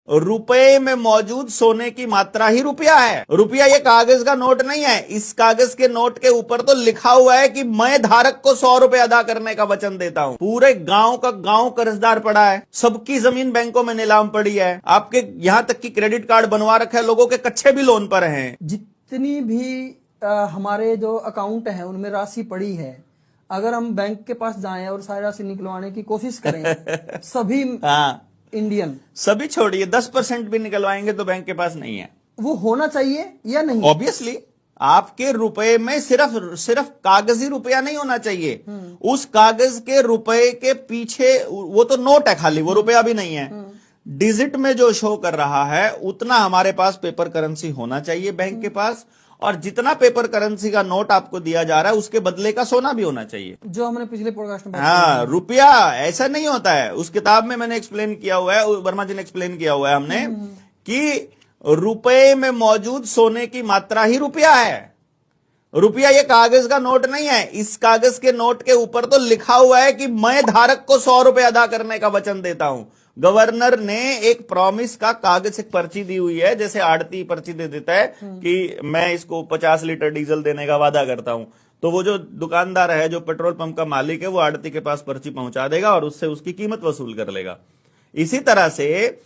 रुपए में मौजूद सोने की मात्रा ही रुपया है। रुपया ये कागज का नोट नहीं है। इस कागज के नोट के ऊपर तो लिखा हुआ है कि मैं धारक को 100 रुपए अदा करने का वचन देता हूं। पूरे गांव का गांव कर्जदार पड़ा है, सबकी जमीन बैंकों में नीलाम पड़ी है, आपके यहां तक कि क्रेडिट कार्ड बनवा रखा है, लोगों के कच्चे भी लोन पर हैं। जितनी भी हमारे जो अकाउंट है उनमें राशि पड़ी है, अगर हम बैंक के पास जाएं और सारी राशि निकलवाने की कोशिश करें सभी इंडियन सभी छोड़िए 10% भी निकलवाएंगे तो बैंक के पास नहीं है। वो होना चाहिए या नहीं? ऑब्वियसली आपके रुपए में सिर्फ कागजी रुपया नहीं होना चाहिए, उस कागज के रुपए के पीछे वो तो नोट है खाली, वो रुपया भी नहीं है। डिजिट में जो शो कर रहा है उतना हमारे पास पेपर करेंसी होना चाहिए बैंक के पास, और जितना पेपर करेंसी का नोट आपको दिया जा रहा है उसके बदले का सोना भी होना चाहिए, जो हमने पिछले पॉडकास्ट में हाँ। रुपया ऐसा नहीं होता है, उस किताब में मैंने एक्सप्लेन किया हुआ है, वर्मा जी ने एक्सप्लेन किया हुआ है हमने कि रुपए में मौजूद सोने की मात्रा ही रुपया है। रुपया ये कागज का नोट नहीं है। इस कागज के नोट के ऊपर तो लिखा हुआ है कि मैं धारक को 100 रुपए अदा करने का वचन देता हूं। गवर्नर ने एक प्रॉमिस का कागज, एक पर्ची दी हुई है, जैसे आड़ती पर्ची दे देता है कि मैं इसको 50 लीटर डीजल देने का वादा करता हूं, तो वो जो दुकानदार है, जो पेट्रोल पंप का मालिक है, वो आड़ती के पास पर्ची पहुंचा देगा और उससे उसकी कीमत वसूल कर लेगा। इसी तरह से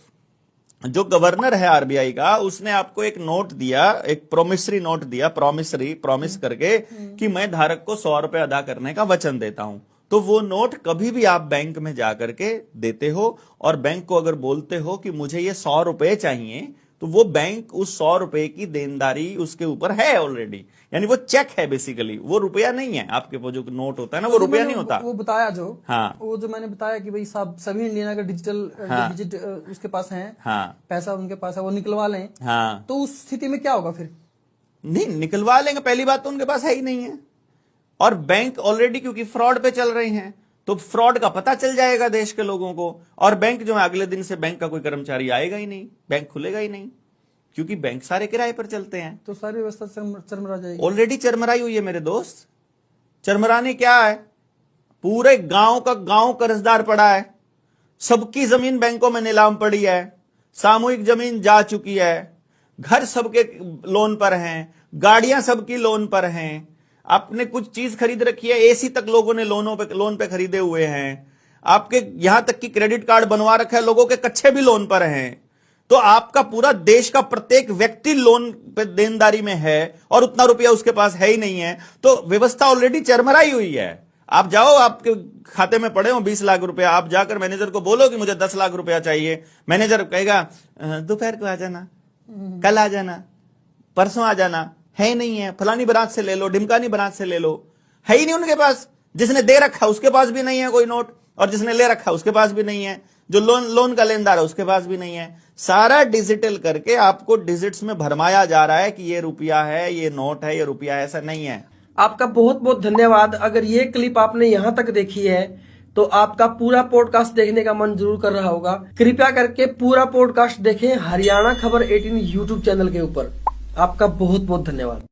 जो गवर्नर है आरबीआई का, उसने आपको एक नोट दिया, एक प्रोमिसरी नोट दिया, प्रॉमिस करके कि मैं धारक को 100 रुपए अदा करने का वचन देता हूं। तो वो नोट कभी भी आप बैंक में जाकर के देते हो और बैंक को अगर बोलते हो कि मुझे ये 100 रुपए चाहिए, तो वो बैंक उस 100 रुपए की देनदारी उसके ऊपर है ऑलरेडी, यानी वो चेक है बेसिकली, वो रुपया नहीं है। आपके वो जो नोट होता है ना, वो रुपया नहीं होता। वो बताया जो, हाँ, वो जो मैंने बताया कि भाई सब सभी इंडियन अगर डिजिट उसके पास है, हाँ, पैसा उनके पास है, वो निकलवा लें, हाँ, तो उस स्थिति में क्या होगा फिर? नहीं निकलवा लेंगे, पहली बात तो उनके पास है ही नहीं है, और बैंक ऑलरेडी क्योंकि फ्रॉड पे चल रहे हैं तो फ्रॉड का पता चल जाएगा देश के लोगों को, और बैंक जो है अगले दिन से बैंक का कोई कर्मचारी आएगा ही नहीं, बैंक खुलेगा ही नहीं, क्योंकि बैंक सारे किराए पर चलते हैं। तो सारी व्यवस्था चरमरा जाएगी। ऑलरेडी चरमराई हुई है मेरे दोस्त। चरमरानी क्या है? पूरे गांव का गांव कर्जदार पड़ा है, सबकी जमीन बैंकों में नीलाम पड़ी है, सामूहिक जमीन जा चुकी है, घर सबके लोन पर हैं, गाड़ियां सबकी लोन पर हैं, आपने कुछ चीज खरीद रखी है, एसी तक लोगों ने लोन पे खरीदे हुए हैं, आपके यहां तक कि क्रेडिट कार्ड बनवा रखा है, लोगों के कच्चे भी लोन पर हैं। तो आपका पूरा देश का प्रत्येक व्यक्ति लोन पे देनदारी में है और उतना रुपया उसके पास है ही नहीं है, तो व्यवस्था ऑलरेडी चरमराई हुई है। आप जाओ, आपके खाते में पड़े हो 20 लाख रुपया, आप जाकर मैनेजर को बोलो कि मुझे 10 लाख रुपया चाहिए, मैनेजर कहेगा दोपहर को आ जाना, कल आ जाना, परसों आ जाना, है ही नहीं है, फलानी ब्रांच से ले लो, ढिमकानी ब्रांच से ले लो, है ही नहीं उनके पास। जिसने दे रखा उसके पास भी नहीं है कोई नोट, और जिसने ले रखा उसके पास भी नहीं है, जो लोन का लेनदार है उसके पास भी नहीं है। सारा डिजिटल करके आपको डिजिट्स में भरमाया जा रहा है कि ये रुपया है, ये नोट है, ये रुपया है, ऐसा नहीं है। आपका बहुत बहुत धन्यवाद। अगर ये क्लिप आपने यहाँ तक देखी है तो आपका पूरा पॉडकास्ट देखने का मन जरूर कर रहा होगा। कृपया करके पूरा पॉडकास्ट देखें हरियाणा खबर 18 यूट्यूब चैनल के ऊपर। आपका बहुत बहुत धन्यवाद।